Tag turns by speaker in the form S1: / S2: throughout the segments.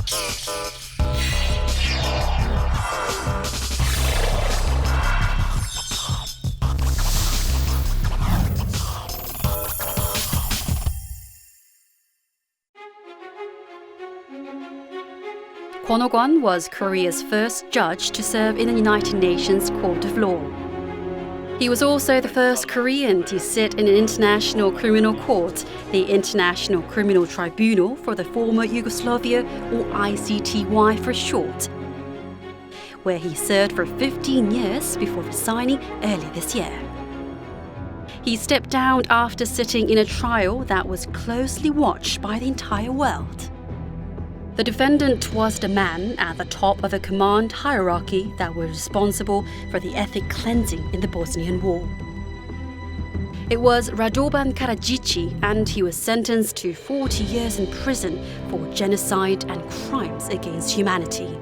S1: Kwon Ok-won was Korea's first judge to serve in the United Nations Court of Law. He was also the first Korean to sit in an international criminal court, the International Criminal Tribunal for the former Yugoslavia, or ICTY for short, where he served for 15 years before resigning earlier this year. He stepped down after sitting in a trial that was closely watched by the entire world. The defendant was the man at the top of a command hierarchy that was responsible for the ethnic cleansing in the Bosnian War. It was Radovan Karadzic, and he was sentenced to 40 years in prison for genocide and crimes against humanity.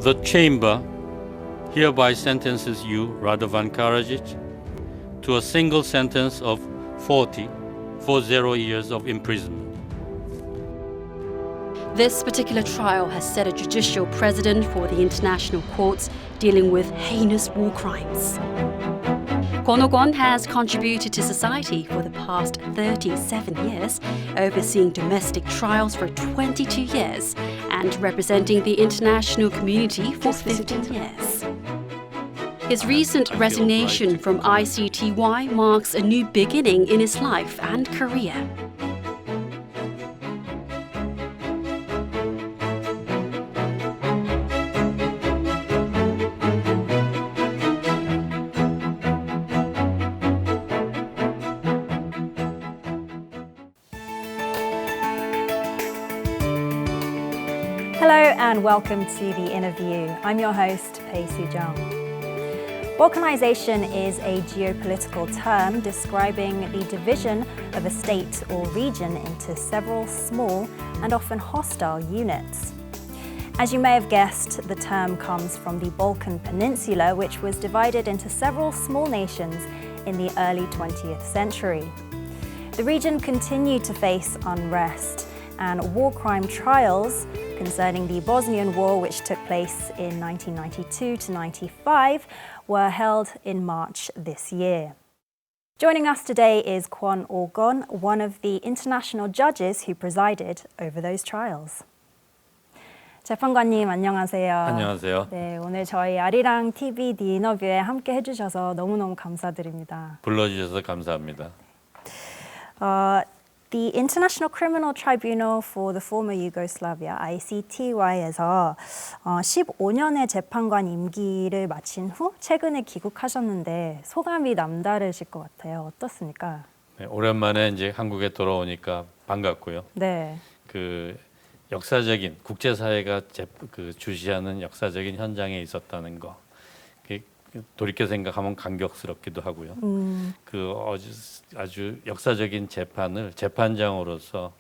S2: The chamber hereby sentences you, Radovan Karadzic, to a single sentence of 40 years of imprisonment.
S1: This particular trial has set a judicial precedent for the international courts dealing with heinous war crimes. Kwon Ok-won has contributed to society for the past 37 years, overseeing domestic trials for 22 years and representing the international community for 15 years. His recent resignation from ICTY marks a new beginning in his life and career.
S3: Hello and welcome to The Interview. I'm your host, Pei Soo-jung. Balkanization is a geopolitical term describing the division of a state or region into several small and often hostile units. As you may have guessed, the term comes from the Balkan Peninsula, which was divided into several small nations in the early 20th century. The region continued to face unrest, and war crime trials concerning the Bosnian War, which took place in 1992 to 95, were held in March this year. Joining us today is Kwon Ok-won, one of the international judges who presided over those trials. 재판관님 안녕하세요.
S2: 안녕하세요.
S3: 네, 오늘 저희 아리랑 TV The 인터뷰에 함께 해주셔서 너무너무 감사드립니다.
S2: 불러주셔서 감사합니다.
S3: The International Criminal Tribunal for the former Yugoslavia, ICTY에서 15년의 재판관 임기를 마친 후 최근에 귀국하셨는데 소감이 남다르실 것 같아요. 어떻습니까?
S2: 네, 오랜만에 이제 한국에 돌아오니까 반갑고요.
S3: 네.
S2: 그 역사적인 국제사회가 주시하는 역사적인 현장에 있었다는 거, 돌이켜 생각하면 감격스럽기도 하고요. 아주 역사적인 재판을 재판장으로서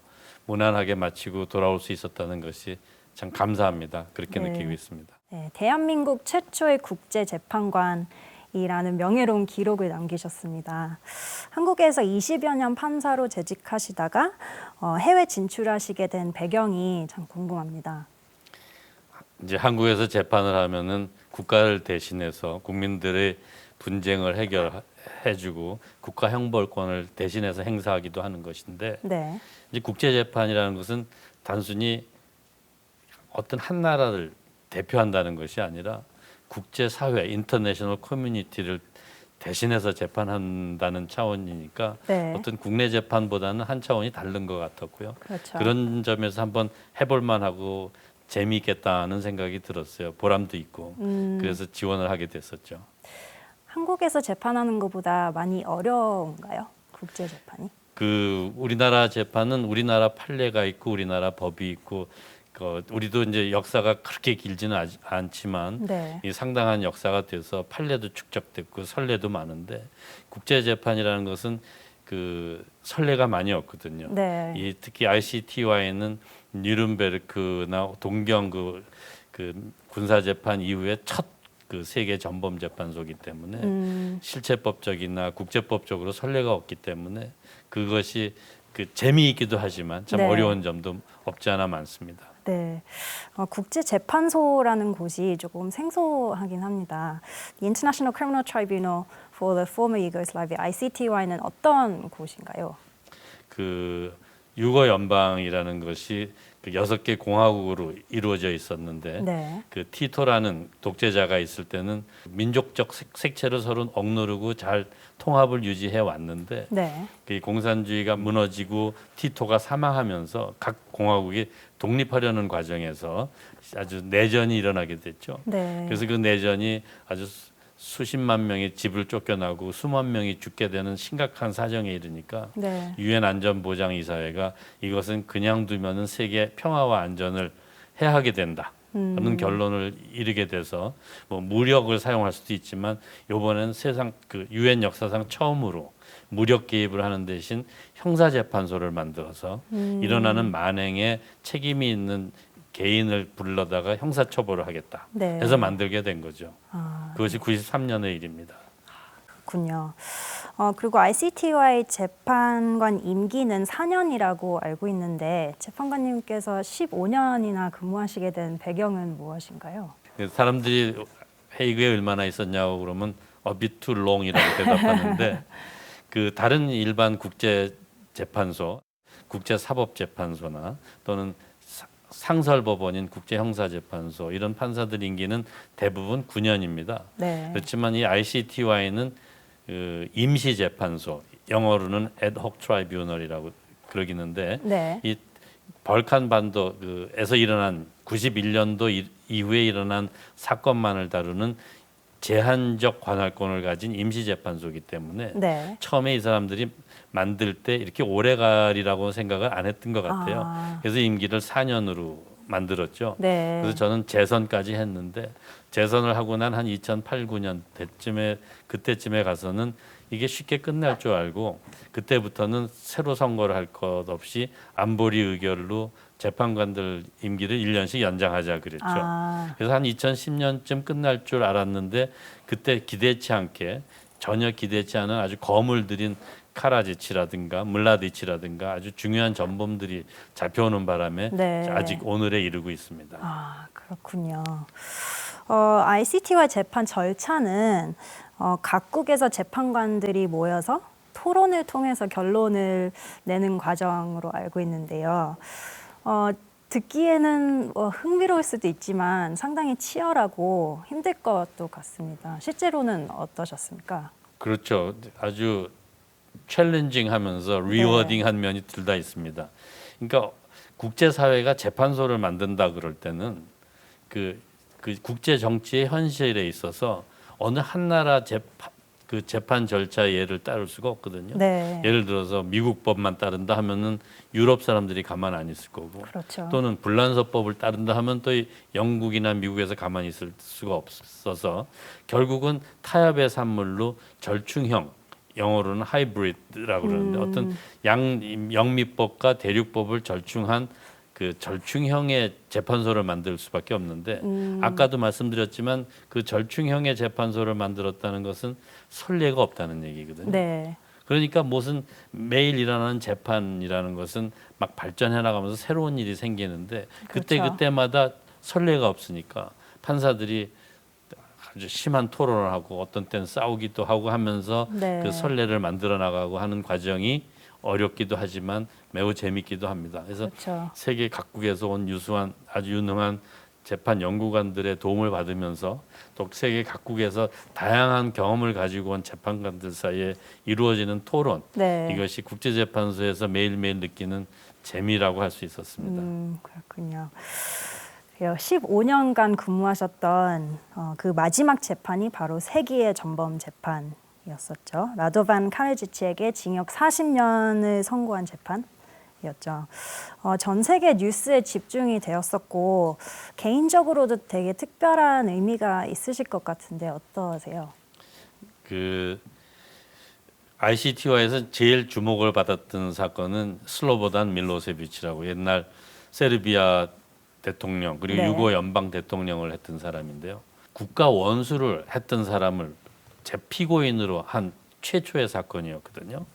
S2: 무난하게 마치고 돌아올 수 있었다는 것이 참 감사합니다. 그렇게 느끼고 있습니다.
S3: 네, 대한민국 최초의 국제 재판관이라는 명예로운 기록을 남기셨습니다. 한국에서 20여 년 판사로 재직하시다가 해외 진출하시게 된 배경이 참 궁금합니다.
S2: 이제 한국에서 재판을 하면은 국가를 대신해서 국민들의 분쟁을 해결해주고 국가 형벌권을 대신해서 행사하기도 하는 것인데,
S3: 네.
S2: 이제 국제 재판이라는 것은 단순히 어떤 한 나라를 대표한다는 것이 아니라 국제 사회, 인터내셔널 커뮤니티를 대신해서 재판한다는 차원이니까 네. 어떤 국내 재판보다는 한 차원이 다른 것 같았고요.
S3: 그렇죠.
S2: 그런 점에서 한번 해볼 만하고 재미있겠다는 생각이 들었어요. 보람도 있고. 그래서 지원을 하게 됐었죠.
S3: 한국에서 재판하는 것보다 많이 어려운가요? 국제 재판이?
S2: 우리나라 재판은 우리나라 판례가 있고 우리나라 법이 있고 우리도 이제 역사가 그렇게 길지는 않지만
S3: 네.
S2: 이 상당한 역사가 돼서 판례도 축적됐고 선례도 많은데 국제 재판이라는 것은 선례가 많이 없거든요.
S3: 네.
S2: 특히 ICTY는 뉘른베르크나 동경 군사 재판 이후에 첫 세계 전범 재판소이기 때문에 실체법적이나 국제법적으로 선례가 없기 때문에 그것이 재미있기도 하지만 참
S3: 네.
S2: 어려운 점도 없지 않아 많습니다.
S3: 네, 국제재판소라는 곳이 조금 생소하긴 합니다. The International Criminal Tribunal for the Former Yugoslavia, ICTY는 어떤 곳인가요?
S2: 그 유고 연방이라는 것이 그 6개 공화국으로 이루어져 있었는데
S3: 네.
S2: 그 티토라는 독재자가 있을 때는 민족적 색채를 서로 억누르고 잘 통합을 유지해 왔는데
S3: 네.
S2: 그 공산주의가 무너지고 티토가 사망하면서 각 공화국이 독립하려는 과정에서 아주 내전이 일어나게 됐죠.
S3: 네.
S2: 그래서 그 내전이 아주 수십만 명이 집을 쫓겨나고 수만 명이 죽게 되는 심각한 사정에 이르니까
S3: 네.
S2: 유엔 안전보장이사회가 이것은 그냥 두면은 세계 평화와 안전을 해하게 된다는 결론을 이르게 돼서 뭐 무력을 사용할 수도 있지만 이번엔 세상 그 유엔 역사상 처음으로 무력 개입을 하는 대신 형사재판소를 만들어서 일어나는 만행에 책임이 있는 개인을 불러다가 형사처벌을 하겠다
S3: 네.
S2: 해서 만들게 된 거죠.
S3: 아,
S2: 그것이 93년의 일입니다.
S3: 그렇군요. 그리고 ICTY 재판관 임기는 4년이라고 알고 있는데 재판관님께서 15년이나 근무하시게 된 배경은 무엇인가요?
S2: 사람들이 헤이그에 얼마나 있었냐고 그러면 a bit too long이라고 대답하는데 그 다른 일반 국제 재판소, 국제 사법 재판소나 또는 상설법원인 국제형사재판소 이런 판사들 임기는 대부분 9년입니다.
S3: 네.
S2: 그렇지만 이 ICTY는 그 임시재판소, 영어로는 ad hoc tribunal이라고 그러기는데
S3: 네.
S2: 이 벌칸 반도에서 일어난 91년도 이후에 일어난 사건만을 다루는 제한적 관할권을 가진 임시재판소이기 때문에
S3: 네.
S2: 처음에 이 사람들이 만들 때 이렇게 오래 가리라고 생각을 안 했던 것 같아요.
S3: 아.
S2: 그래서 임기를 4년으로 만들었죠.
S3: 네.
S2: 그래서 저는 재선까지 했는데 재선을 하고 난 한 2008, 9년 그때쯤에 가서는 이게 쉽게 끝날 줄 알고 그때부터는 새로 선거를 할 것 없이 안보리 의결로 재판관들 임기를 1년씩 연장하자 그랬죠.
S3: 아.
S2: 그래서 한 2010년쯤 끝날 줄 알았는데 그때 전혀 기대치 않은 아주 거물 들인 카라지치라든가 물라디치라든가 아주 중요한 전범들이 잡혀오는 바람에
S3: 네.
S2: 아직 오늘에 이르고 있습니다.
S3: 아, 그렇군요. ICTY 재판 절차는 각국에서 재판관들이 모여서 토론을 통해서 결론을 내는 과정으로 알고 있는데요. 듣기에는 흥미로울 수도 있지만 상당히 치열하고 힘들 것도 같습니다. 실제로는 어떠셨습니까?
S2: 그렇죠. 아주 챌린징하면서 리워딩한 면이 둘 다 있습니다. 그러니까 국제사회가 재판소를 만든다 그럴 때는 그 국제 정치의 현실에 있어서 어느 한 나라 재판 절차 예를 따를 수가 없거든요.
S3: 네.
S2: 예를 들어서 미국 법만 따른다 하면은 유럽 사람들이 가만 안 있을 거고,
S3: 그렇죠.
S2: 또는 불란서법을 따른다 하면 또 영국이나 미국에서 가만히 있을 수가 없어서 결국은 타협의 산물로 절충형, 영어로는 하이브리드라고 그러는데 어떤 영미법과 대륙법을 절충한 그 절충형의 재판소를 만들 수밖에 없는데 아까도 말씀드렸지만 그 절충형의 재판소를 만들었다는 것은 선례가 없다는 얘기거든요.
S3: 네.
S2: 그러니까 무슨 매일 일어나는 재판이라는 것은 막 발전해 나가면서 새로운 일이 생기는데
S3: 그렇죠.
S2: 그때마다 선례가 없으니까 판사들이 아주 심한 토론을 하고 어떤 때는 싸우기도 하고 하면서
S3: 네.
S2: 그 선례를 만들어 나가고 하는 과정이 어렵기도 하지만 매우 재밌기도 합니다. 그래서
S3: 그렇죠.
S2: 세계 각국에서 온 아주 유능한 재판 연구관들의 도움을 받으면서 또 세계 각국에서 다양한 경험을 가지고 온 재판관들 사이에 이루어지는 토론,
S3: 네.
S2: 이것이 국제재판소에서 매일매일 느끼는 재미라고 할 수 있었습니다.
S3: 그렇군요. 15년간 근무하셨던 그 마지막 재판이 바로 세기의 전범 재판이었었죠. 라도반 카네지치에게 징역 40년을 선고한 재판이었죠. 전 세계 뉴스에 집중이 되었었고 개인적으로도 되게 특별한 의미가 있으실 것 같은데 어떠세요?
S2: 그 ICTY에서 제일 주목을 받았던 사건은 슬로보단 밀로세비치라고 옛날 세르비아 대통령 그리고
S3: 네.
S2: 유고 연방 대통령을 했던 사람인데요. 국가 원수를 했던 사람을 재피고인으로 한 최초의 사건이었거든요.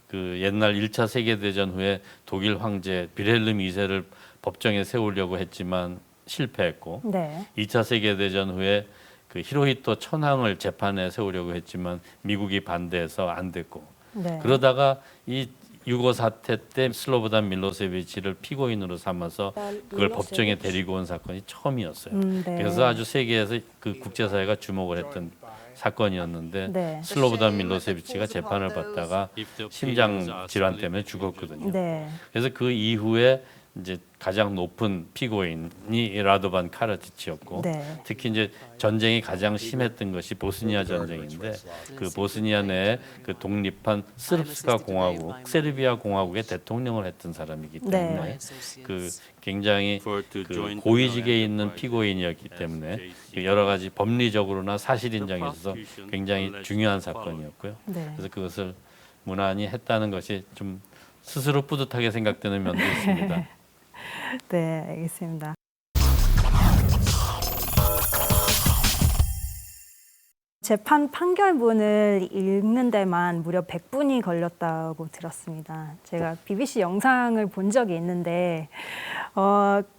S2: 그 옛날 1차 세계대전 후에 독일 황제 빌헬름 2세를 법정에 세우려고 했지만 실패했고
S3: 네.
S2: 2차 세계대전 후에 그 히로히토 천황을 재판에 세우려고 했지만 미국이 반대해서 안 됐고
S3: 네.
S2: 그러다가 이 유고 사태 때 슬로보단 밀로세비치를 피고인으로 삼아서 그걸 법정에 데리고 온 사건이 처음이었어요.
S3: 네.
S2: 그래서 아주 세계에서 그 국제사회가 주목을 했던 사건이었는데
S3: 네.
S2: 슬로보단 밀로세비치가 재판을 받다가 심장 질환 때문에 죽었거든요.
S3: 네.
S2: 그래서 그 이후에 이제 가장 높은 피고인이 라도반 카라지치였고
S3: 네.
S2: 특히 이제 전쟁이 가장 심했던 것이 보스니아 전쟁인데 그 보스니아 내에 그 독립한 스르프스카 공화국, 세르비아 공화국의 대통령을 했던 사람이기 때문에 그 굉장히 그 고위직에 있는 피고인이었기 때문에 그 여러 가지 법리적으로나 사실인정에 있어서 굉장히 중요한 사건이었고요.
S3: 네.
S2: 그래서 그것을 무난히 했다는 것이 좀 스스로 뿌듯하게 생각되는 면도 있습니다.
S3: 네, 알겠습니다. 재판 판결문을 읽는 데만 무려 100분이 걸렸다고 들었습니다. 제가 BBC 영상을 본 적이 있는데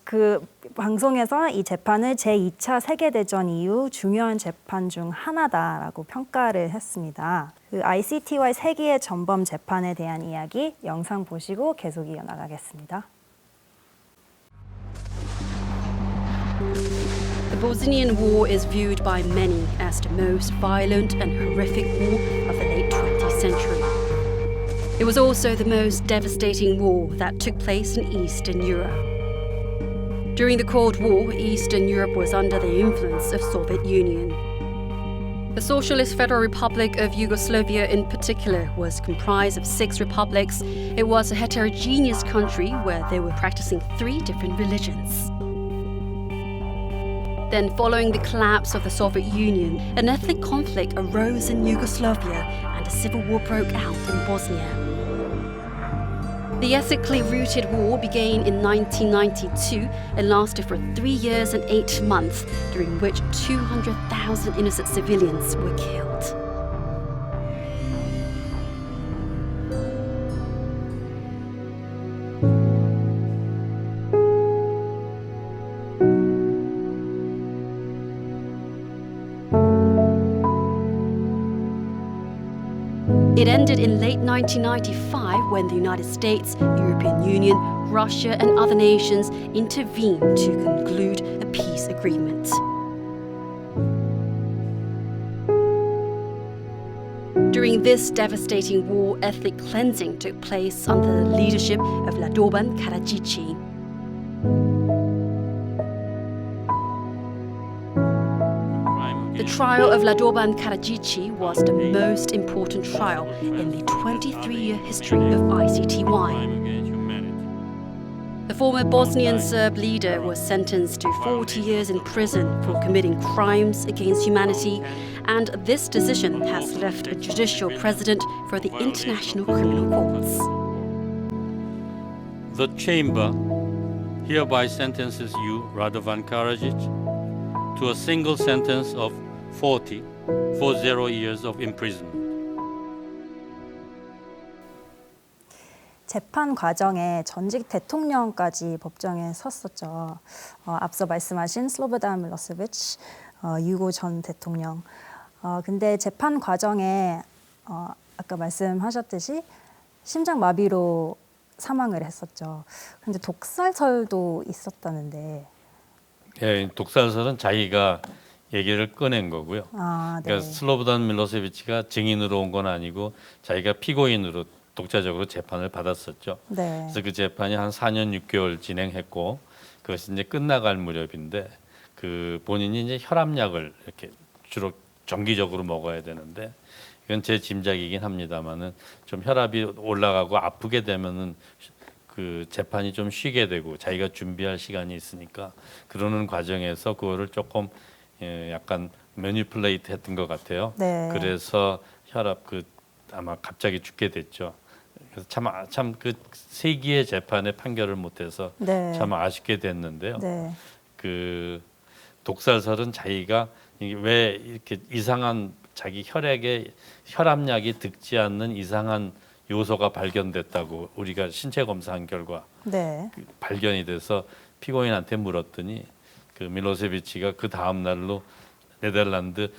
S3: 그 방송에서 이 재판을 제2차 세계대전 이후 중요한 재판 중 하나다라고 평가를 했습니다. 그 ICTY 세기의 전범 재판에 대한 이야기 영상 보시고 계속 이어나가겠습니다.
S1: The Bosnian War is viewed by many as the most violent and horrific war of the late 20th century. It was also the most devastating war that took place in Eastern Europe. During the Cold War, Eastern Europe was under the influence of Soviet Union. The Socialist Federal Republic of Yugoslavia in particular was comprised of 6 republics. It was a heterogeneous country where they were practicing 3 different religions. Then, following the collapse of the Soviet Union, an ethnic conflict arose in Yugoslavia and a civil war broke out in Bosnia. The ethnically rooted war began in 1992 and lasted for 3 years and 8 months, during which 200,000 innocent civilians were killed. It ended in late 1995 when the United States, European Union, Russia and other nations intervened to conclude a peace agreement. During this devastating war, ethnic cleansing took place under the leadership of Radovan Karadzic. The trial of Radovan Karadzic was the most important trial in the 23-year history of ICTY. The former Bosnian Serb leader was sentenced to 40 years in prison for committing crimes against humanity, and this decision has left a judicial precedent for the International Criminal Courts.
S2: The chamber hereby sentences you, Radovan Karadzic, to a single sentence of 40 years of imprisonment.
S3: 재판 과정에 전직 대통령까지 법정에 섰었죠. 앞서 말씀하신 슬로보단 밀로세비치 유고 전 대통령. 근데 재판 과정에 아까 말씀하셨듯이 심장마비로 사망을 했었죠. 근데 독살설도 있었다는데.
S2: 예, 독살설은 자기가 얘기를 꺼낸 거고요.
S3: 네.
S2: 그러니까 슬로보단 밀로세비치가 증인으로 온 건 아니고 자기가 피고인으로 독자적으로 재판을 받았었죠.
S3: 네.
S2: 그래서 그 재판이 한 4년 6개월 진행했고 그것이 이제 끝나갈 무렵인데 그 본인이 이제 혈압약을 이렇게 주로 정기적으로 먹어야 되는데 이건 제 짐작이긴 합니다만은 좀 혈압이 올라가고 아프게 되면은 그 재판이 좀 쉬게 되고 자기가 준비할 시간이 있으니까 그러는 과정에서 그거를 조금 약간 매니플레이트 했던 것 같아요.
S3: 네.
S2: 그래서 혈압 아마 갑자기 죽게 됐죠. 그래서 참 그 세기의 재판에 판결을 못해서
S3: 네.
S2: 참 아쉽게 됐는데요.
S3: 네.
S2: 그 독살설은 자기가 이게 왜 이렇게 이상한 자기 혈액에 혈압약이 득지 않는 이상한 요소가 발견됐다고 우리가 신체 검사한 결과
S3: 네.
S2: 발견이 돼서 피고인한테 물었더니 그 밀로세비치가 그 다음 날로 네덜란드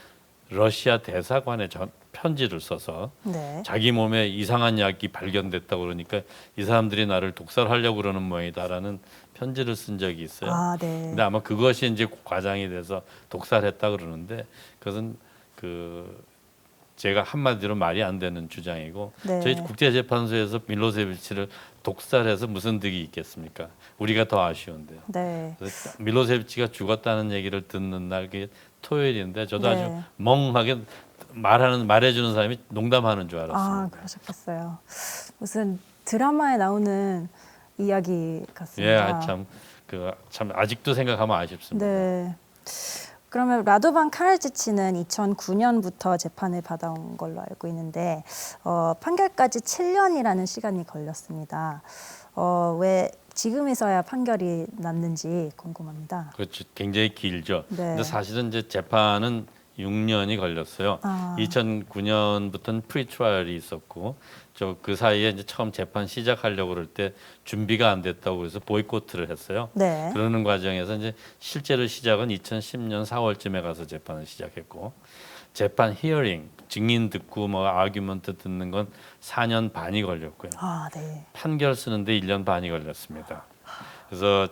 S2: 러시아 대사관에 편지를 써서
S3: 네.
S2: 자기 몸에 이상한 약이 발견됐다고 그러니까 이 사람들이 나를 독살하려고 그러는 모양이다라는 편지를 쓴 적이 있어요.
S3: 아, 네.
S2: 근데 아마 그것이 이제 과장이 돼서 독살했다 그러는데 그것은 그 제가 한마디로 말이 안 되는 주장이고
S3: 네.
S2: 저희 국제재판소에서 밀로세비치를 독살해서 무슨 득이 있겠습니까? 우리가 더 아쉬운데요.
S3: 네.
S2: 그래서 밀로세비치가 죽었다는 얘기를 듣는 날 그게 토요일인데 저도
S3: 네.
S2: 아주 멍하게 말해주는 사람이 농담하는 줄 알았습니다.
S3: 아, 그러셨겠어요. 무슨 드라마에 나오는 이야기 같습니다.
S2: 예, 참 아직도 생각하면 아쉽습니다.
S3: 네. 그러면 라도반 카라지치는 2009년부터 재판을 받아온 걸로 알고 있는데 판결까지 7년이라는 시간이 걸렸습니다. 왜 지금에서야 판결이 났는지 궁금합니다.
S2: 그렇죠. 굉장히 길죠.
S3: 네.
S2: 근데 사실은 이제 재판은 6년이 걸렸어요.
S3: 아.
S2: 2009년부터는 프리트라이얼이 있었고 그 사이에 이제 처음 재판 시작하려고 그럴 때 준비가 안 됐다고 해서 보이콧을 했어요.
S3: 네.
S2: 그러는 과정에서 이제 실제로 시작은 2010년 4월쯤에 가서 재판을 시작했고 재판 히어링 증인 듣고 뭐 아규먼트 듣는 건 4년 반이 걸렸고요.
S3: 아, 네.
S2: 판결 쓰는데 1년 반이 걸렸습니다. 그래서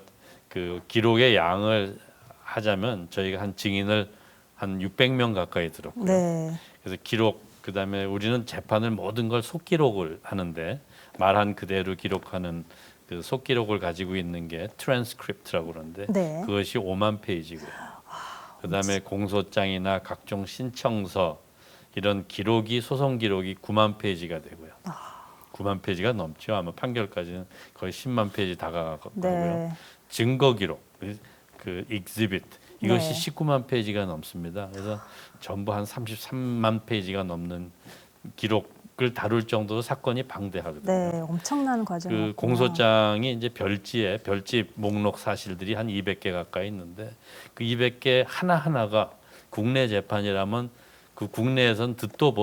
S2: 그 기록의 양을 하자면 저희가 한 증인을 한 600명 가까이 들었고요.
S3: 네.
S2: 그래서 기록 그다음에 우리는 재판을 모든 걸 속기록을 하는데 말한 그대로 기록하는 그 속기록을 가지고 있는 게 트랜스크립트라고 그러는데
S3: 네.
S2: 그것이 5만 페이지고요. 그다음에 공소장이나 각종 신청서 이런 기록이 소송 기록이 9만 페이지가 되고요. 9만 페이지가 넘죠. 아마 판결까지는 거의 10만 페이지 다가가고요.
S3: 네.
S2: 증거 기록 그 exhibit 이것이
S3: 네.
S2: 19만 페이지가 넘습니다. 그래서 전부 한 33만 페이지가 넘는 기록을 다룰 정도로 사건이 방대하거든요.
S3: 네, 엄청난 과정이었군요.
S2: 그 공소장이 이제 별지 목록 사실들이 한 200개 가까이 있는데 그 200개 하나하나가 국내 재판이라면 그 국내에선 듣도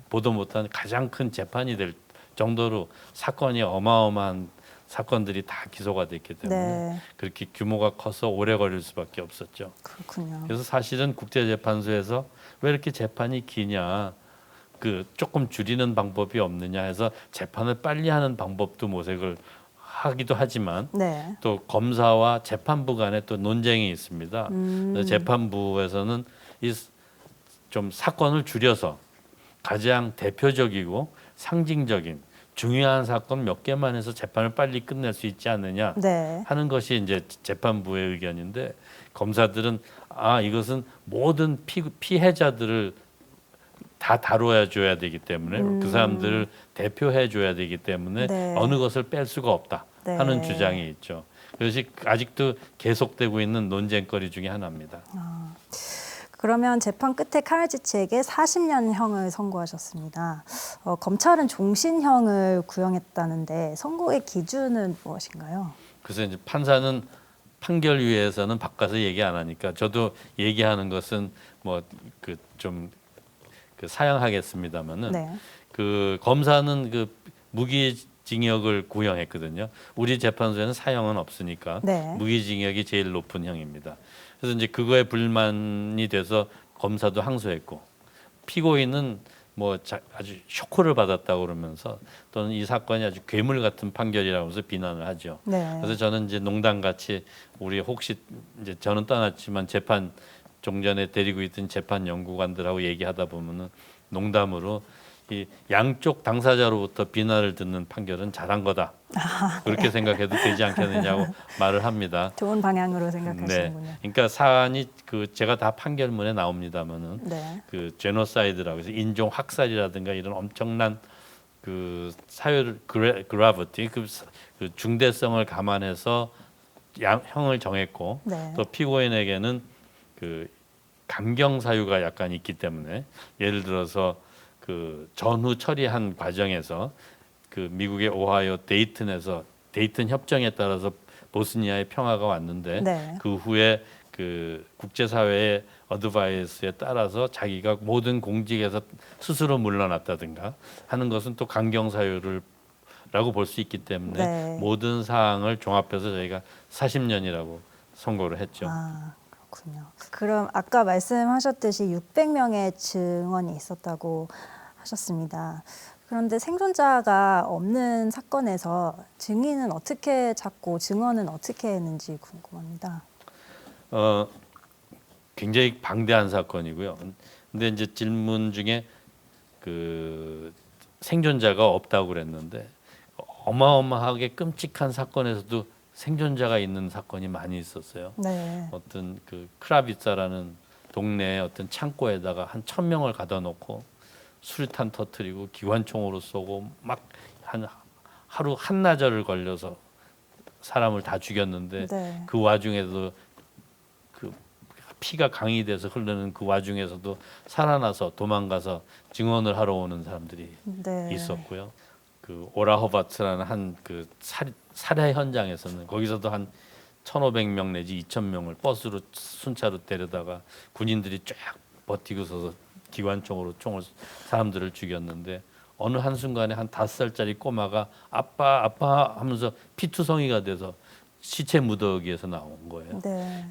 S2: 보도 못한 가장 큰 재판이 될 정도로 사건이 어마어마한 사건들이 다 기소가 됐기 때문에
S3: 네.
S2: 그렇게 규모가 커서 오래 걸릴 수밖에 없었죠.
S3: 그렇군요.
S2: 그래서 사실은 국제재판소에서 왜 이렇게 재판이 기냐, 그 조금 줄이는 방법이 없느냐 해서 재판을 빨리 하는 방법도 모색을 하기도 하지만
S3: 네.
S2: 또 검사와 재판부 간에 또 논쟁이 있습니다. 그래서 재판부에서는 좀 사건을 줄여서 가장 대표적이고 상징적인 중요한 사건 몇 개만 해서 재판을 빨리 끝낼 수 있지 않느냐
S3: 네.
S2: 하는 것이 이제 재판부의 의견인데 검사들은 이것은 모든 피해자들을 다 다뤄야 줘야 되기 때문에 그 사람들을 대표해 줘야 되기 때문에
S3: 네.
S2: 어느 것을 뺄 수가 없다
S3: 네.
S2: 하는 주장이 있죠. 그것이 아직도 계속되고 있는 논쟁거리 중에 하나입니다.
S3: 그러면 재판 끝에 카라지치에게 40년형을 선고하셨습니다. 검찰은 종신형을 구형했다는데 선고의 기준은 무엇인가요?
S2: 그래서 이제 판사는 판결위에서는 바꿔서 얘기 안 하니까 저도 얘기하는 것은 뭐 그 사양하겠습니다만은
S3: 네.
S2: 그 검사는 그 무기징역을 구형했거든요. 우리 재판소에는 사형은 없으니까
S3: 네.
S2: 무기징역이 제일 높은 형입니다. 그래서 이제 그거에 불만이 돼서 검사도 항소했고 피고인은 뭐 아주 쇼크를 받았다고 그러면서 또는 이 사건이 아주 괴물 같은 판결이라고 해서 비난을 하죠.
S3: 네.
S2: 그래서 저는 이제 농담같이 우리 혹시 이제 저는 떠났지만 재판 종전에 데리고 있던 재판 연구관들하고 얘기하다 보면은 농담으로 이 양쪽 당사자로부터 비난을 듣는 판결은 잘한 거다. 그렇게 생각해도 되지 않겠느냐고 말을 합니다.
S3: 좋은 방향으로 생각하시는군요.
S2: 네, 그러니까 사안이 그 제가 다 판결문에 나옵니다만은
S3: 네.
S2: 그 제노사이드라고 해서 인종 학살이라든가 이런 엄청난 그 사회 그라비티 그 중대성을 감안해서 형을 정했고
S3: 네.
S2: 또 피고인에게는 그 감경 사유가 약간 있기 때문에 예를 들어서 그 전후 처리한 과정에서 그 미국의 오하이오 데이튼 협정에 따라서 보스니아의 평화가 왔는데
S3: 네.
S2: 그 후에 그 국제사회의 어드바이스에 따라서 자기가 모든 공직에서 스스로 물러났다든가 하는 것은 또 강경사유라고 볼 수 있기 때문에
S3: 네.
S2: 모든 사항을 종합해서 저희가 40년이라고 선고를 했죠.
S3: 아, 그렇군요. 그럼 아까 말씀하셨듯이 600명의 증언이 있었다고 하셨습니다. 그런데 생존자가 없는 사건에서 증인은 어떻게 찾고 증언은 어떻게 했는지 궁금합니다.
S2: 굉장히 방대한 사건이고요. 근데 이제 질문 중에 그 생존자가 없다고 그랬는데 어마어마하게 끔찍한 사건에서도 생존자가 있는 사건이 많이 있었어요.
S3: 네.
S2: 어떤 그 크라비짜라는 동네의 어떤 창고에다가 한 1000명을 가둬놓고 수류탄 터뜨리고 기관총으로 쏘고 막 한 하루 한나절을 걸려서 사람을 다 죽였는데
S3: 네.
S2: 그 와중에도 그 피가 강이 돼서 흐르는 그 와중에서도 살아나서 도망가서 증언을 하러 오는 사람들이
S3: 네.
S2: 있었고요. 그 오라 허바츠라는 한 그 살해 현장에서는 거기서도 한 1,500명 내지 2,000명을 버스로 순차로 데려다가 군인들이 쫙 버티고 서서 기관총으로 사람들을 죽였는데 어느 한순간에 한 5살짜리 꼬마가 아빠 아빠 하면서 피투성이가 돼서 시체 무더기에서 나온 거예요.
S3: 네.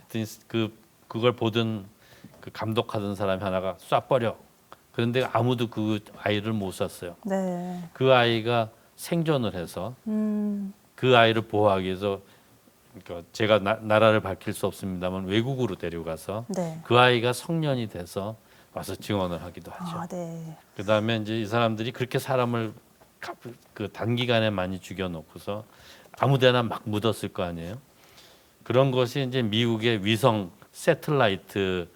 S2: 그걸 보던 그 감독하던 사람이 하나가 쏴버려. 그런데 아무도 그 아이를 못 쐈어요.
S3: 네.
S2: 그 아이가 생존을 해서 그 아이를 보호하기 위해서 그러니까 제가 나라를 밝힐 수 없습니다만 외국으로 데려가서
S3: 네.
S2: 그 아이가 성년이 돼서 와서 증언을 하기도 하죠.
S3: 아, 네.
S2: 그다음에 이제 이 사람들이 그렇게 사람을 그 단기간에 많이 죽여놓고서 아무데나 막 묻었을 거 아니에요. 그런 것이 이제 미국의 위성 새틀라이트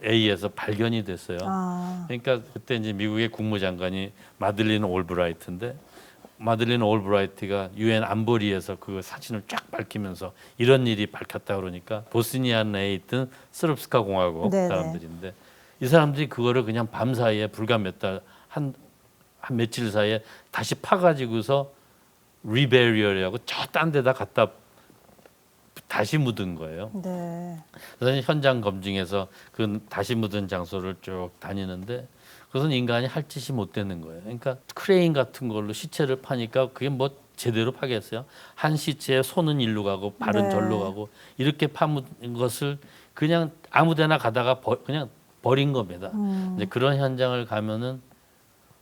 S2: A에서 발견이 됐어요.
S3: 아,
S2: 그러니까 그때 이제 미국의 국무장관이 마들린 올브라이트인데 마들린 올브라이트가 유엔 안보리에서 그 사진을 쫙 밝히면서 이런 일이 밝혔다 그러니까 보스니아에 있던 스릅스카 공화국
S3: 네네.
S2: 사람들인데 이 사람들이 그거를 그냥 밤 사이에 불과 몇 달 한 며칠 사이에 다시 파가지고서 리베리얼이라고 저 딴 데다 갖다 다시 묻은 거예요.
S3: 네.
S2: 그래서 현장 검증에서 그 다시 묻은 장소를 쭉 다니는데 그것은 인간이 할 짓이 못 되는 거예요. 그러니까 크레인 같은 걸로 시체를 파니까 그게 뭐 제대로 파겠어요? 한 시체에 손은 일로 가고 발은
S3: 네.
S2: 절로 가고 이렇게 파묻은 것을 그냥 아무데나 가다가 그냥 버린 겁니다. 이제 그런 현장을 가면은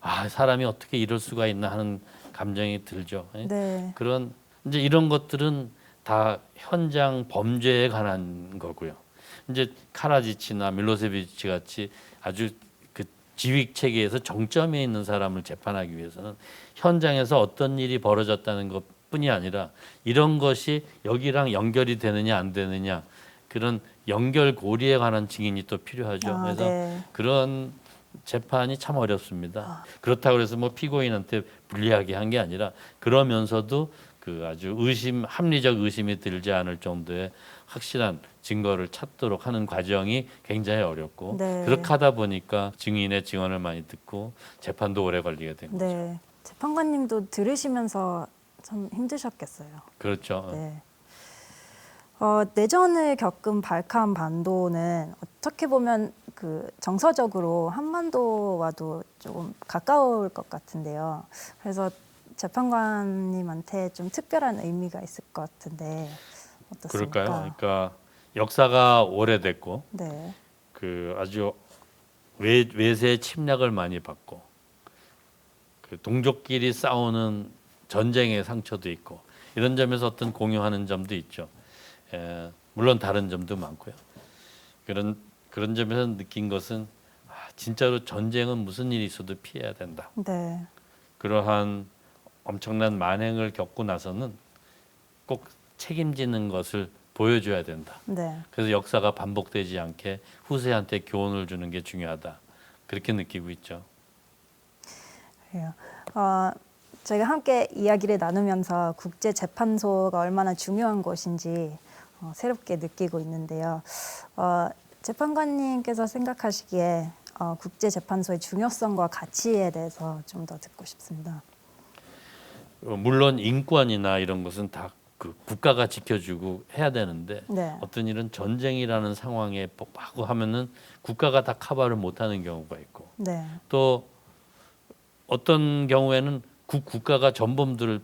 S2: 아 사람이 어떻게 이럴 수가 있나 하는 감정이 들죠.
S3: 네.
S2: 그런 이제 이런 것들은 다 현장 범죄에 관한 거고요. 이제 카라지치나 밀로세비치 같이 아주 그 지휘 체계에서 정점에 있는 사람을 재판하기 위해서는 현장에서 어떤 일이 벌어졌다는 것뿐이 아니라 이런 것이 여기랑 연결이 되느냐 안 되느냐 그런 연결고리에 관한 증인이 또 필요하죠.
S3: 아,
S2: 그래서
S3: 네.
S2: 그런 재판이 참 어렵습니다. 그렇다고 해서 뭐 피고인한테 불리하게 한 게 아니라 그러면서도 그 아주 합리적 의심이 들지 않을 정도의 확실한 증거를 찾도록 하는 과정이 굉장히 어렵고
S3: 네.
S2: 그렇게 하다 보니까 증인의 증언을 많이 듣고 재판도 오래 걸리게 된 거죠.
S3: 네. 재판관님도 들으시면서 참 힘드셨겠어요.
S2: 그렇죠.
S3: 네. 내전을 겪은 발칸 반도는 어떻게 보면 그 정서적으로 한반도와도 조금 가까울 것 같은데요. 그래서 재판관님한테 좀 특별한 의미가 있을 것 같은데 어떻습니까?
S2: 그럴까요? 그러니까 역사가 오래됐고
S3: 네.
S2: 그 아주 외세의 침략을 많이 받고 그 동족끼리 싸우는 전쟁의 상처도 있고 이런 점에서 어떤 공유하는 점도 있죠. 물론 다른 점도 많고요. 그런 점에서 느낀 것은 진짜로 전쟁은 무슨 일이 있어도 피해야 된다.
S3: 네.
S2: 그러한 엄청난 만행을 겪고 나서는 꼭 책임지는 것을 보여줘야 된다.
S3: 네.
S2: 그래서 역사가 반복되지 않게 후세한테 교훈을 주는 게 중요하다. 그렇게 느끼고 있죠.
S3: 그래요. 저희가 함께 이야기를 나누면서 국제재판소가 얼마나 중요한 곳인지 새롭게 느끼고 있는데요. 재판관님께서 생각하시기에 국제재판소의 중요성과 가치에 대해서 좀 더 듣고 싶습니다.
S2: 물론 인권이나 이런 것은 다 그 국가가 지켜주고 해야 되는데
S3: 네.
S2: 어떤 일은 전쟁이라는 상황에 하고 하면은 국가가 다 커버를 못하는 경우가 있고
S3: 네.
S2: 또 어떤 경우에는 국가가 전범들을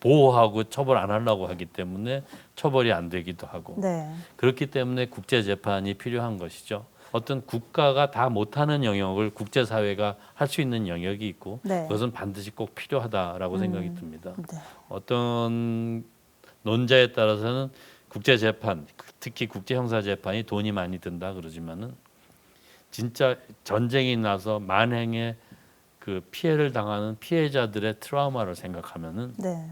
S2: 보호하고 처벌 안 하려고 하기 때문에 처벌이 안 되기도 하고
S3: 네.
S2: 그렇기 때문에 국제 재판이 필요한 것이죠. 어떤 국가가 다 못하는 영역을 국제사회가 할 수 있는 영역이 있고
S3: 네.
S2: 그것은 반드시 꼭 필요하다라고 생각이 듭니다.
S3: 네.
S2: 어떤 논자에 따라서는 국제 재판, 특히 국제 형사 재판이 돈이 많이 든다 그러지만은 진짜 전쟁이 나서 만행의 그 피해를 당하는 피해자들의 트라우마를 생각하면은
S3: 네.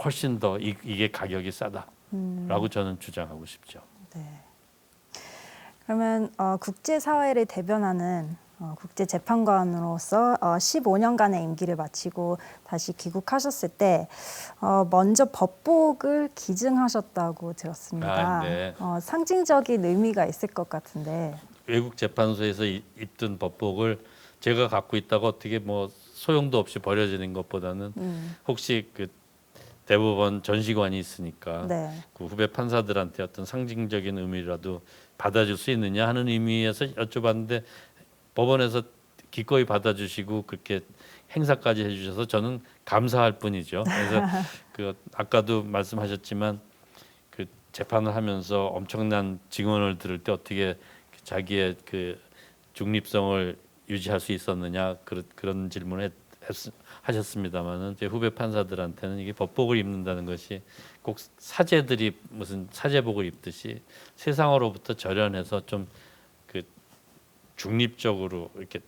S2: 훨씬 더 이게 가격이 싸다라고 저는 주장하고 싶죠.
S3: 네. 그러면 국제사회를 대변하는 국제재판관으로서 15년간의 임기를 마치고 다시 귀국하셨을 때 먼저 법복을 기증하셨다고 들었습니다.
S2: 네.
S3: 상징적인 의미가 있을 것 같은데.
S2: 외국 재판소에서 입던 법복을 제가 갖고 있다고 어떻게 뭐 소용도 없이 버려지는 것보다는 혹시 그 대법원 전시관이 있으니까
S3: 네.
S2: 그 후배 판사들한테 어떤 상징적인 의미라도 받아줄 수 있느냐 하는 의미에서 여쭤봤는데 법원에서 기꺼이 받아주시고 그렇게 행사까지 해주셔서 저는 감사할 뿐이죠. 그래서 그 아까도 말씀하셨지만 그 재판을 하면서 엄청난 증언을 들을 때 어떻게 자기의 그 중립성을 유지할 수 있었느냐 그런 질문을 하셨습니다만은 제 후배 판사들한테는 이게 법복을 입는다는 것이 꼭 사제들이 무슨 사제복을 입듯이 세상으로부터 절연해서 좀 그 중립적으로 이렇게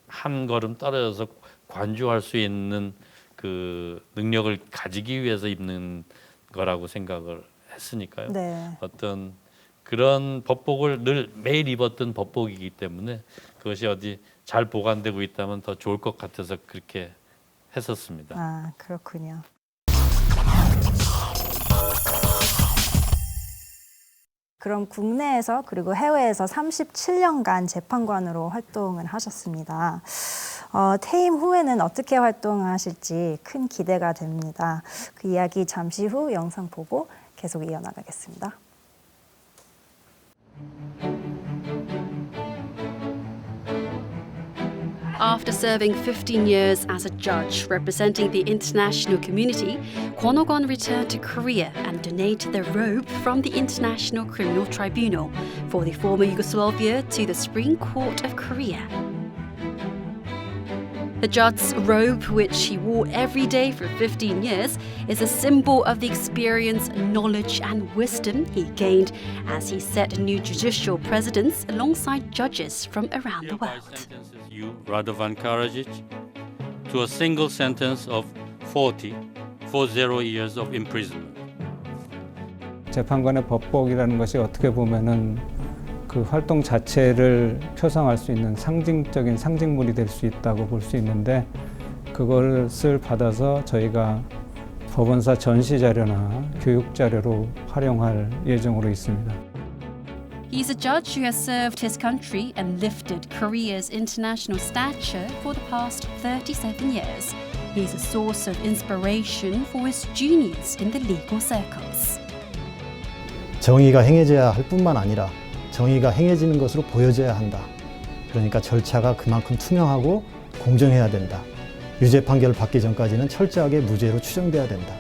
S2: 한 걸음 떨어져서 관주할 수 있는 그 능력을 가지기 위해서 입는 거라고 생각을 했으니까요.
S3: 네.
S2: 어떤 그런 법복을 늘 매일 입었던 법복이기 때문에 그것이 어디 잘 보관되고 있다면 더 좋을 것 같아서 그렇게 했었습니다.
S3: 아, 그렇군요. 그럼 국내에서 그리고 해외에서 37년간 재판관으로 활동을 하셨습니다. 퇴임 후에는 어떻게 활동하실지 큰 기대가 됩니다. 그 이야기 잠시 후 영상 보고 계속 이어나가겠습니다.
S1: After serving 15 years as a judge representing the international community, Kwon Oh-gon returned to Korea and donated the robe from the International Criminal Tribunal for the former Yugoslavia to the Supreme Court of Korea. The judge's robe, which he wore every day for 15 years, is a symbol of the experience, knowledge, and wisdom he gained as he set new judicial precedents alongside judges from around the world.
S2: You, Radovan Karadzic, to a single sentence of 40 years of imprisonment.
S4: 재판관의 법복이라는 것이 어떻게 보면은 그 활동 자체를 표상할 수 있는 상징적인 상징물이 될 수 있다고 볼 수 있는데 그것을 받아서 저희가 법원사 전시 자료나 교육 자료로 활용할 예정으로 있습니다.
S1: He's a judge who has served his country and lifted Korea's international stature for the past 37 years. He's a source of inspiration for his juniors in the legal circles.
S5: 정의가 행해져야 할 뿐만 아니라 정의가 행해지는 것으로 보여져야 한다. 그러니까 절차가 그만큼 투명하고 공정해야 된다. 유죄 판결을 받기 전까지는 철저하게 무죄로 추정돼야 된다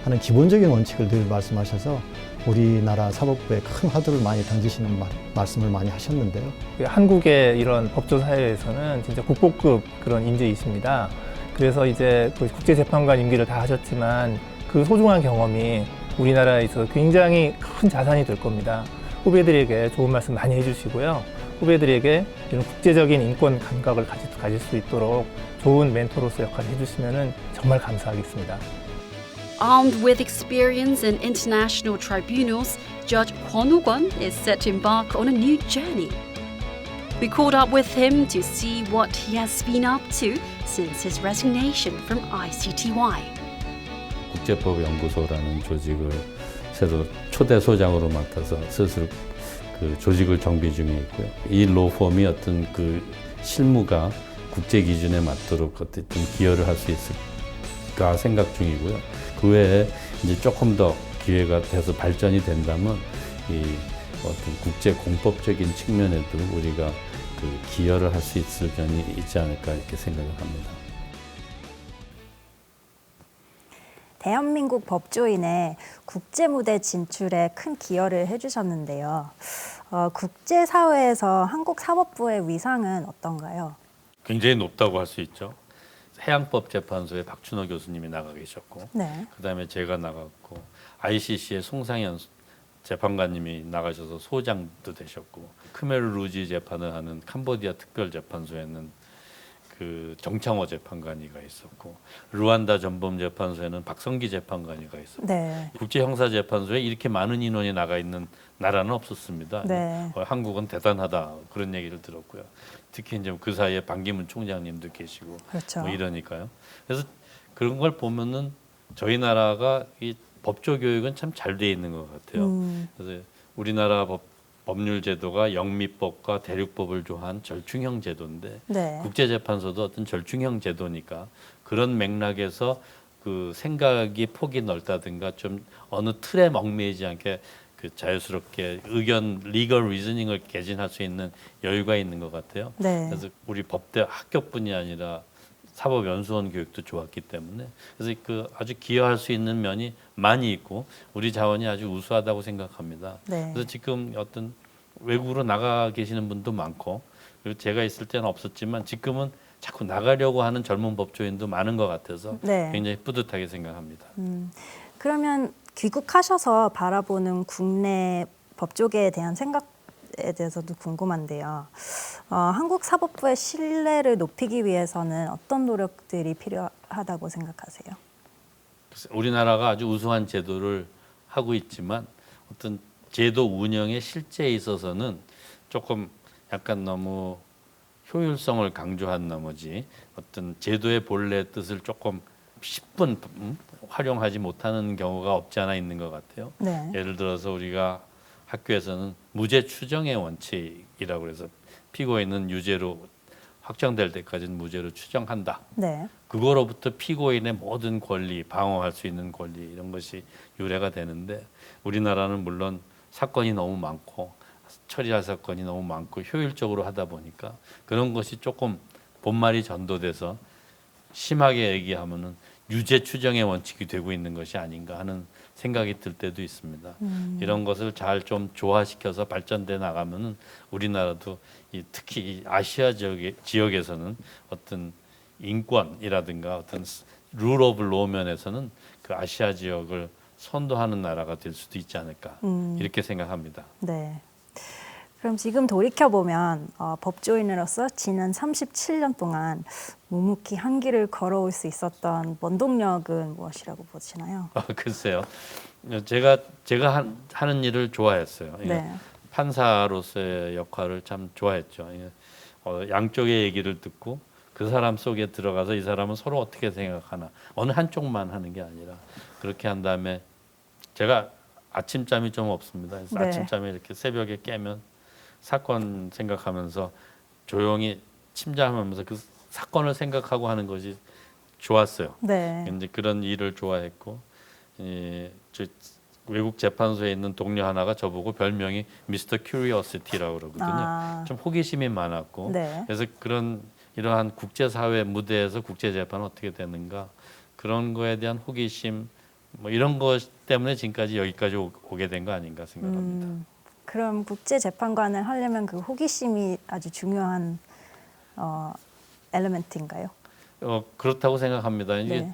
S5: 하는 기본적인 원칙을 늘 말씀하셔서 우리나라 사법부에 큰 화두를 많이 던지시는 말씀을 많이 하셨는데요.
S6: 한국의 이런 법조 사회에서는 진짜 국보급 그런 인재이십니다. 그래서 이제 국제재판관 임기를 다 하셨지만 그 소중한 경험이 우리나라에 있어서 굉장히 큰 자산이 될 겁니다. 후배들에게 좋은 말씀 많이 해주시고요. 후배들에게 이런 국제적인 인권 감각을 가질 수 있도록 좋은 멘토로서 역할을 해주시면 정말 감사하겠습니다.
S1: Armed with experience in international tribunals, Judge Kwon Oh-gon is set to embark on a new journey. We caught up with him to see what he has been up to since his resignation from ICTY.
S2: 국제법연구소라는 조직을 새로 초대 소장으로 맡아서 스스로 그 조직을 정비 중에 있고요. 이 로펌이 어떤 그 실무가 국제 기준에 맞도록 어떤 기여를 할 수 있을까 생각 중이고요. 그 외에 이제 조금 더 기회가 돼서 발전이 된다면 이 어떤 국제 공법적인 측면에도 우리가 그 기여를 할 수 있을 점이 있지 않을까 이렇게 생각을 합니다.
S3: 대한민국 법조인의 국제 무대 진출에 큰 기여를 해주셨는데요. 국제사회에서 한국 사법부의 위상은 어떤가요?
S2: 굉장히 높다고 할 수 있죠. 해양법재판소에 박춘호 교수님이 나가 계셨고,
S3: 네.
S2: 그다음에 제가 나갔고, ICC의 송상현 재판관님이 나가셔서 소장도 되셨고, 크메르 루지 재판을 하는 캄보디아 특별재판소에는 그 정창호 재판관이가 있었고, 루안다 전범 재판소에는 박성기 재판관이가 있었고,
S3: 네.
S2: 국제형사재판소에 이렇게 많은 인원이 나가 있는 나라는 없었습니다.
S3: 네.
S2: 한국은 대단하다 그런 얘기를 들었고요. 특히 이제 그 사이에 반기문 총장님도 계시고
S3: 그렇죠.
S2: 뭐 이러니까요. 그래서 그런 걸 보면은 저희 나라가 이 법조 교육은 참 잘 돼 있는 것 같아요. 그래서 우리나라 법률 제도가 영미법과 대륙법을 조한 절충형 제도인데
S3: 네.
S2: 국제재판소도 어떤 절충형 제도니까 그런 맥락에서 그 생각이 폭이 넓다든가 좀 어느 틀에 얽매이지 않게 그 자유스럽게 의견 리걸 리즈닝을 개진할 수 있는 여유가 있는 것 같아요.
S3: 네.
S2: 그래서 우리 법대 학교뿐이 아니라 사법연수원 교육도 좋았기 때문에 그래서 그 아주 기여할 수 있는 면이 많이 있고 우리 자원이 아주 우수하다고 생각합니다.
S3: 네.
S2: 그래서 지금 어떤 외국으로 나가 계시는 분도 많고 그리고 제가 있을 때는 없었지만 지금은 자꾸 나가려고 하는 젊은 법조인도 많은 것 같아서
S3: 네.
S2: 굉장히 뿌듯하게 생각합니다.
S3: 그러면 귀국하셔서 바라보는 국내 법조계에 대한 생각에 대해서도 궁금한데요. 한국 사법부의 신뢰를 높이기 위해서는 어떤 노력들이 필요하다고 생각하세요?
S2: 우리나라가 아주 우수한 제도를 하고 있지만 어떤 제도 운영의 실제에 있어서는 조금 약간 너무 효율성을 강조한 나머지 어떤 제도의 본래 뜻을 조금 10분 활용하지 못하는 경우가 없지 않아 있는 것 같아요.
S3: 네.
S2: 예를 들어서 우리가 학교에서는 무죄 추정의 원칙이라고 해서 피고인은 유죄로 확정될 때까지는 무죄로 추정한다.
S3: 네.
S2: 그거로부터 피고인의 모든 권리, 방어할 수 있는 권리 이런 것이 유래가 되는데 우리나라는 물론 사건이 너무 많고 처리할 사건이 너무 많고 효율적으로 하다 보니까 그런 것이 조금 본말이 전도돼서 심하게 얘기하면은 유죄 추정의 원칙이 되고 있는 것이 아닌가 하는 생각이 들 때도 있습니다. 이런 것을 잘 좀 조화시켜서 발전돼 나가면은 우리나라도 특히 이 아시아 지역에서는 어떤 인권이라든가 어떤 룰 오브 로 면에서는 그 아시아 지역을 선도하는 나라가 될 수도 있지 않을까 이렇게 생각합니다.
S3: 네. 그럼 지금 돌이켜보면 법조인으로서 지난 37년 동안 묵묵히 한 길을 걸어올 수 있었던 원동력은 무엇이라고 보시나요?
S2: 글쎄요. 제가 하는 일을 좋아했어요.
S3: 네.
S2: 판사로서의 역할을 참 좋아했죠. 양쪽의 얘기를 듣고 그 사람 속에 들어가서 이 사람은 서로 어떻게 생각하나 어느 한쪽만 하는 게 아니라 그렇게 한 다음에 제가 아침잠이 좀 없습니다. 그래서
S3: 네.
S2: 아침잠에 이렇게 새벽에 깨면 사건 생각하면서 조용히 침잠하면서 그 사건을 생각하고 하는 것이 좋았어요.
S3: 네.
S2: 이제 그런 일을 좋아했고 저 외국 재판소에 있는 동료 하나가 저보고 별명이 미스터 큐리오시티라고 그러거든요. 좀 호기심이 많았고
S3: 네.
S2: 그래서 이러한 국제사회 무대에서 국제재판은 어떻게 되는가 그런 거에 대한 호기심 뭐 이런 것 때문에 지금까지 여기까지 오게 된 거 아닌가 생각합니다.
S3: 그럼 국제재판관을 하려면 그 호기심이 아주 중요한 엘리멘트인가요?
S2: 그렇다고 생각합니다. 이게
S3: 네.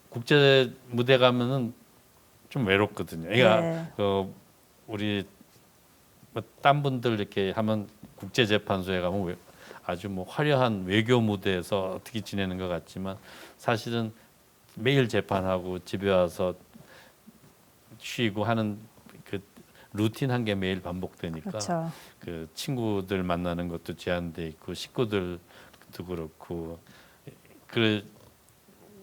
S2: 국제 무대 가면은 좀 외롭거든요. 그러니까
S3: 네.
S2: 우리 딴 분들 이렇게 하면 국제재판소에 가면 아주 뭐 화려한 외교 무대에서 어떻게 지내는 것 같지만 사실은 매일 재판하고 집에 와서 쉬고 하는 그 루틴한 게 매일 반복되니까
S3: 그렇죠.
S2: 그 친구들 만나는 것도 제한돼 있고 식구들도 그렇고 그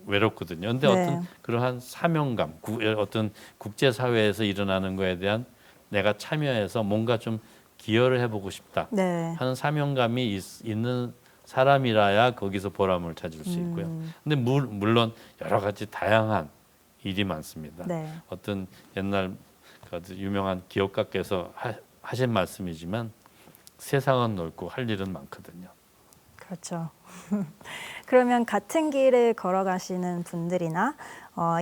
S2: 외롭거든요. 근데
S3: 네.
S2: 어떤 그러한 사명감, 어떤 국제 사회에서 일어나는 거에 대한 내가 참여해서 뭔가 좀 기여를 해보고 싶다
S3: 네.
S2: 하는 사명감이 있는 사람이라야 거기서 보람을 찾을 수 있고요. 근데 물론 여러 가지 다양한 일이 많습니다.
S3: 네.
S2: 어떤 옛날 그 아주 유명한 기업가께서 하신 말씀이지만 세상은 넓고 할 일은 많거든요.
S3: 그렇죠. 그러면 같은 길을 걸어가시는 분들이나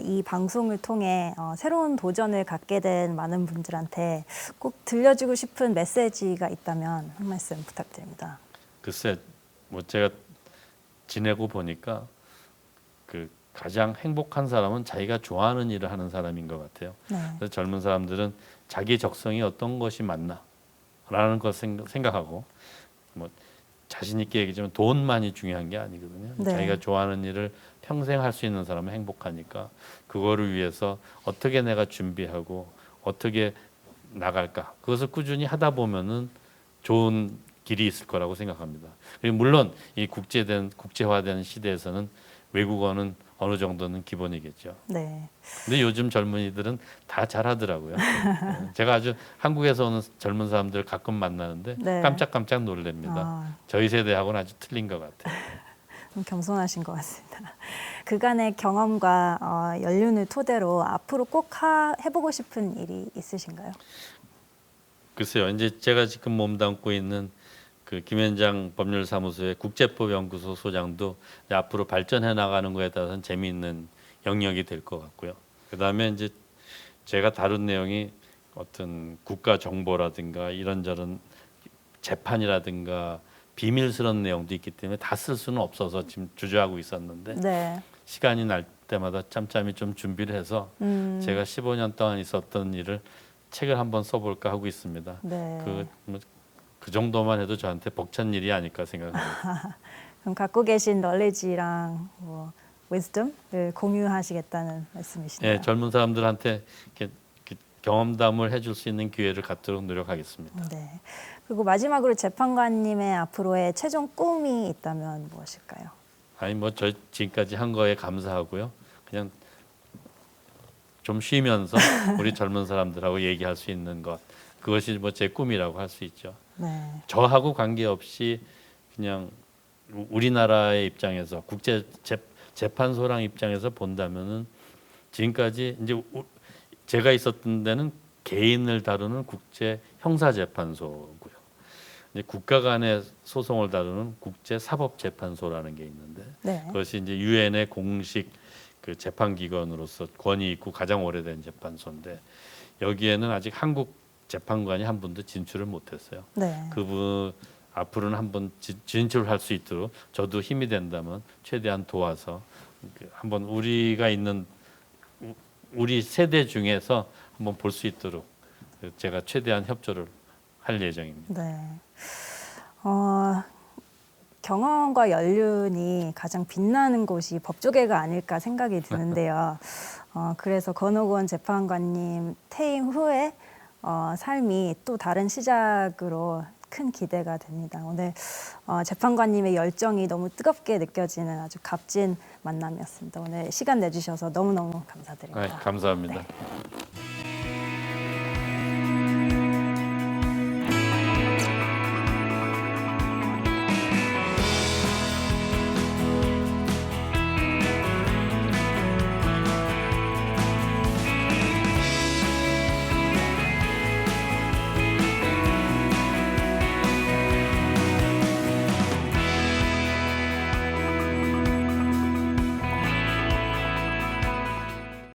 S3: 이 방송을 통해 새로운 도전을 갖게 된 많은 분들한테 꼭 들려주고 싶은 메시지가 있다면 한 말씀 부탁드립니다.
S2: 글쎄, 뭐 제가 지내고 보니까 그 가장 행복한 사람은 자기가 좋아하는 일을 하는 사람인 것 같아요.
S3: 네.
S2: 그래서 젊은 사람들은 자기 적성이 어떤 것이 맞나라는 것 생각하고 뭐 자신 있게 얘기하지만 돈만이 중요한 게 아니거든요.
S3: 네.
S2: 자기가 좋아하는 일을 평생 할 수 있는 사람은 행복하니까 그거를 위해서 어떻게 내가 준비하고 어떻게 나갈까 그것을 꾸준히 하다 보면은 좋은 길이 있을 거라고 생각합니다. 그리고 물론 이 국제화된 시대에서는 외국어는 어느 정도는 기본이겠죠.
S3: 네.
S2: 근데 요즘 젊은이들은 다 잘하더라고요. 제가 아주 한국에서 오는 젊은 사람들 가끔 만나는데
S3: 네.
S2: 깜짝깜짝 놀랍니다. 저희 세대하고는 아주 틀린 것 같아요.
S3: 겸손하신 것 같습니다. 그간의 경험과 연륜을 토대로 앞으로 꼭 해보고 싶은 일이 있으신가요?
S2: 글쎄요, 이제 제가 지금 몸담고 있는 그 김현장 법률사무소의 국제법연구소 소장도 이제 앞으로 발전해 나가는 거에 따라서는 재미있는 영역이 될 것 같고요. 그 다음에 이제 제가 다룬 내용이 어떤 국가 정보라든가 이런저런 재판이라든가 비밀스러운 내용도 있기 때문에 다 쓸 수는 없어서 지금 주저하고 있었는데
S3: 네.
S2: 시간이 날 때마다 짬짬이 좀 준비를 해서 제가 15년 동안 있었던 일을 책을 한번 써볼까 하고 있습니다.
S3: 네.
S2: 그 정도만 해도 저한테 벅찬 일이 아닐까 생각합니다.
S3: 그럼 갖고 계신 널리지랑 wisdom을 공유하시겠다는 말씀이시네요.
S2: 네, 젊은 사람들한테 이렇게 경험담을 해줄 수 있는 기회를 갖도록 노력하겠습니다.
S3: 네. 그리고 마지막으로 재판관님의 앞으로의 최종 꿈이 있다면 무엇일까요?
S2: 아니 뭐 저 지금까지 한 거에 감사하고요. 그냥 좀 쉬면서 우리 젊은 사람들하고 얘기할 수 있는 것 그것이 뭐 제 꿈이라고 할 수 있죠.
S3: 네.
S2: 저하고 관계없이 그냥 우리나라의 입장에서 국제 재판소랑 입장에서 본다면은 지금까지 이제 제가 있었던 데는 개인을 다루는 국제 형사재판소고요. 이제 국가 간의 소송을 다루는 국제 사법재판소라는 게 있는데
S3: 네.
S2: 그것이 이제 유엔의 공식 그 재판기관으로서 권위 있고 가장 오래된 재판소인데 여기에는 아직 한국 재판관이 한 분도 진출을 못했어요.
S3: 네.
S2: 그분 앞으로는 한번 진출할 수 있도록 저도 힘이 된다면 최대한 도와서 한번 우리가 있는 우리 세대 중에서 한번 볼 수 있도록 제가 최대한 협조를 할 예정입니다.
S3: 네. 경험과 연륜이 가장 빛나는 곳이 법조계가 아닐까 생각이 드는데요. 그래서 건옥원 재판관님 퇴임 후에 삶이 또 다른 시작으로 큰 기대가 됩니다. 오늘 재판관님의 열정이 너무 뜨겁게 느껴지는 아주 값진 만남이었습니다. 오늘 시간 내주셔서 너무너무 감사드립니다.
S2: 감사합니다.
S3: 네.